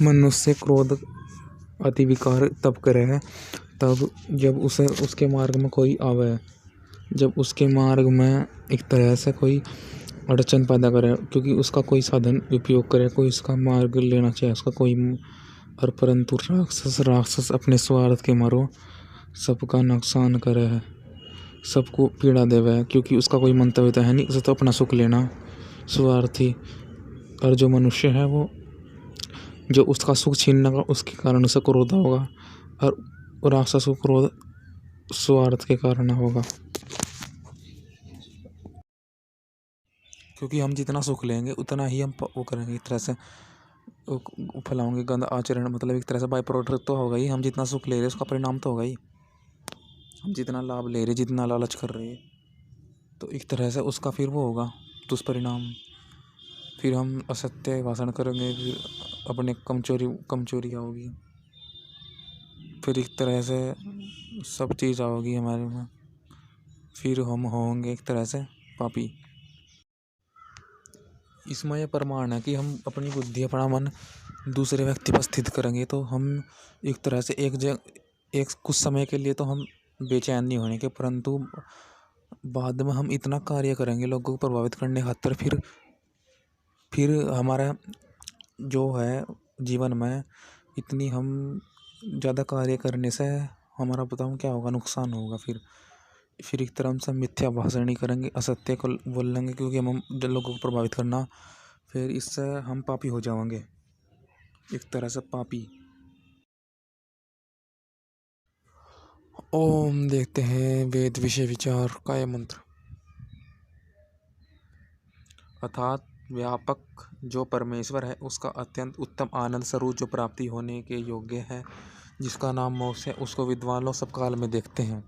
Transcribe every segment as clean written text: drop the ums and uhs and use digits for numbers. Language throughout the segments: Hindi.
मनुष्य क्रोध अति विकार तब करे है तब जब उसे उसके मार्ग में कोई आवे, जब उसके मार्ग में एक तरह से कोई अड़चन पैदा करे, क्योंकि उसका कोई साधन उपयोग करे, कोई उसका मार्ग लेना चाहे उसका कोई। और परंतु राक्षस अपने स्वार्थ के मारो सबका नुकसान करे है, सबको पीड़ा देवे है, क्योंकि उसका कोई मंतव्य तो है नहीं, उसे तो अपना सुख लेना स्वार्थी। और जो मनुष्य है वो जो उसका सुख छीनने का उसके कारण उसे क्रोध होगा, और राक्षस को क्रोध स्वार्थ के कारण होगा। क्योंकि हम जितना सुख लेंगे उतना ही हम वो करेंगे, एक तरह से फैलाओगे गंदा आचरण, मतलब एक तरह से बाय प्रोडक्ट तो होगा ही। हम जितना सुख ले रहे हैं उसका परिणाम तो होगा ही। हम जितना लाभ ले रहे, जितना लालच कर रहे, तो एक तरह से उसका फिर वो होगा दुष्परिणाम। फिर हम असत्य भाषण करेंगे, फिर अपने कमचोरी होगी, फिर एक तरह से सब चीज़ आओगी हमारे में, फिर हम होंगे एक तरह से पापी। इसमें यह प्रमाण है कि हम अपनी बुद्धि अपना मन दूसरे व्यक्ति पर स्थित करेंगे तो हम एक तरह से एक कुछ समय के लिए तो हम बेचैन नहीं होने के, परंतु बाद में हम इतना कार्य करेंगे लोगों को प्रभावित करने खातिर, फिर हमारा जो है जीवन में इतनी हम ज़्यादा कार्य करने से हमारा बताऊँ क्या होगा, नुकसान होगा। फिर एक तरह से मिथ्या भाषण नहीं करेंगे, असत्य को बोल लेंगे, क्योंकि हम लोगों को प्रभावित करना, फिर इससे हम पापी हो जाएंगे, एक तरह से पापी। ओम देखते हैं वेद विषय विचार का यह मंत्र। अर्थात व्यापक जो परमेश्वर है उसका अत्यंत उत्तम आनंद स्वरूप जो प्राप्ति होने के योग्य है, जिसका नाम मोक्ष है, उसको विद्वान लोग सब काल में देखते हैं।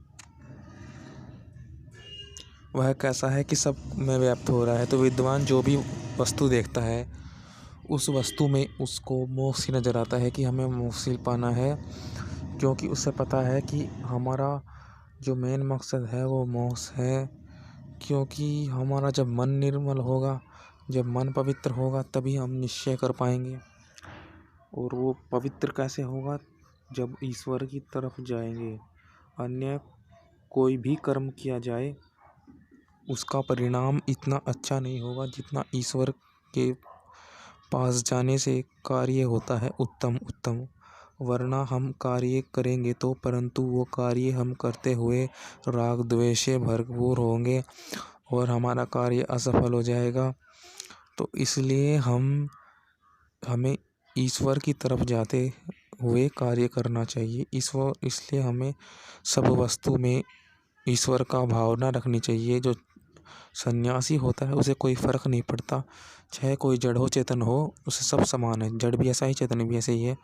वह कैसा है कि सब में व्याप्त हो रहा है, तो विद्वान जो भी वस्तु देखता है उस वस्तु में उसको मोक्ष ही नजर आता है कि हमें मोक्ष ही पाना है, क्योंकि उससे पता है कि हमारा जो मेन मकसद है वो मोक्ष है। क्योंकि हमारा जब मन निर्मल होगा, जब मन पवित्र होगा, तभी हम निश्चय कर पाएंगे। और वो पवित्र कैसे होगा? जब ईश्वर की तरफ जाएंगे। अन्य कोई भी कर्म किया जाए उसका परिणाम इतना अच्छा नहीं होगा जितना ईश्वर के पास जाने से कार्य होता है उत्तम। वरना हम कार्य करेंगे तो, परंतु वो कार्य हम करते हुए राग द्वेष से भरपूर होंगे और हमारा कार्य असफल हो जाएगा। तो इसलिए हमें ईश्वर की तरफ जाते हुए कार्य करना चाहिए। इसलिए हमें सब वस्तु में ईश्वर का भावना रखनी चाहिए। जो सन्यासी होता है उसे कोई फर्क नहीं पड़ता, चाहे कोई जड़ हो चेतन हो, उसे सब समान है। जड़ भी ऐसा ही, चेतन भी ऐसे ही है।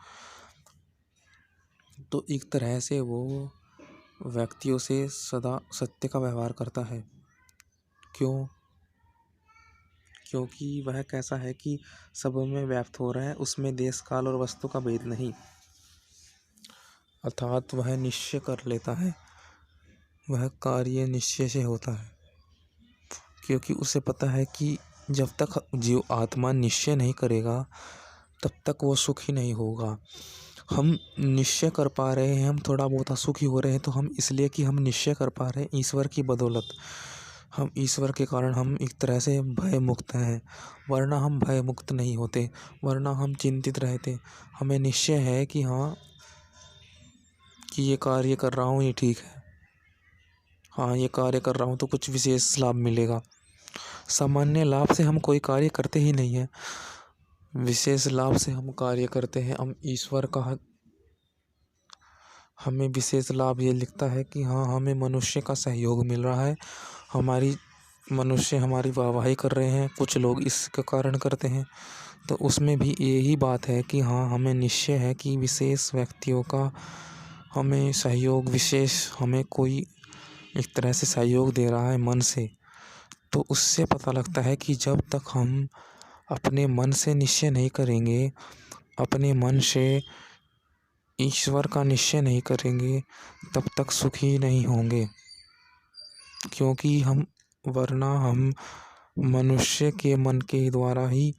तो एक तरह से वो व्यक्तियों से सदा सत्य का व्यवहार करता है। क्योंकि वह कैसा है कि सब में व्याप्त हो रहा है, उसमें देश काल और वस्तु का भेद नहीं। अर्थात वह निश्चय कर लेता है, वह कार्य निश्चय से होता है, क्योंकि उसे पता है कि जब तक जीव आत्मा निश्चय नहीं करेगा तब तक वो सुखी नहीं होगा। हम निश्चय कर पा रहे हैं, हम थोड़ा बहुत सुखी हो रहे हैं, तो हम इसलिए कि हम निश्चय कर पा रहे हैं ईश्वर की बदौलत। हम ईश्वर के कारण हम एक तरह से भय मुक्त हैं, वरना हम भय मुक्त नहीं होते, वरना हम चिंतित रहते। हमें निश्चय है कि हाँ, कि ये कार्य कर रहा हूँ ये ठीक है, हाँ ये कार्य कर रहा हूँ तो कुछ विशेष लाभ मिलेगा। सामान्य लाभ से हम कोई कार्य करते ही नहीं है, विशेष लाभ से हम कार्य करते हैं। हम ईश्वर का हमें विशेष लाभ ये लिखता है कि हाँ, हमें मनुष्य का सहयोग मिल रहा है, मनुष्य हमारी वाहवाही कर रहे हैं, कुछ लोग इसके कारण करते हैं। तो उसमें भी यही बात है कि हाँ, हमें निश्चय है कि विशेष व्यक्तियों का हमें सहयोग, विशेष हमें कोई एक तरह से सहयोग दे रहा है मन से। तो उससे पता लगता है कि जब तक हम अपने मन से निश्चय नहीं करेंगे, अपने मन से ईश्वर का निश्चय नहीं करेंगे, तब तक सुखी नहीं होंगे। क्योंकि वरना हम मनुष्य के मन के द्वारा ही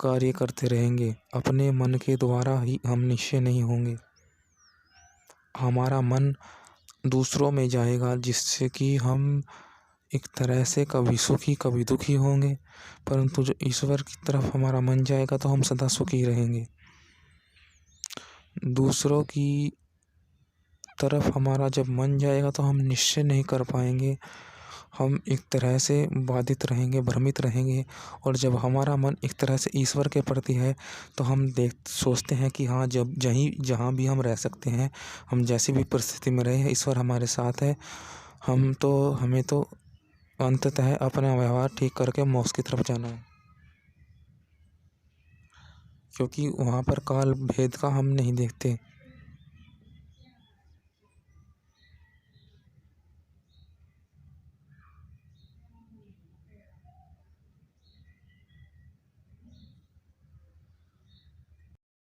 कार्य करते रहेंगे। अपने मन के द्वारा ही हम निश्चय नहीं होंगे। हमारा मन दूसरों में जाएगा, जिससे कि हम एक तरह से कभी सुखी कभी दुखी होंगे। परंतु जो ईश्वर की तरफ हमारा मन जाएगा तो हम सदा सुखी रहेंगे। दूसरों की तरफ हमारा जब मन जाएगा तो हम निश्चय नहीं कर पाएंगे। हम एक तरह से बाधित रहेंगे, भ्रमित रहेंगे। और जब हमारा मन एक तरह से ईश्वर के प्रति है तो हम सोचते हैं कि हाँ, जब जहाँ भी हम रह सकते हैं, हम जैसी भी परिस्थिति में रहे, ईश्वर हमारे साथ है। हमें तो अंततः अपना व्यवहार ठीक करके मोक्ष की तरफ जाना है, क्योंकि वहाँ पर काल भेद का हम नहीं देखते।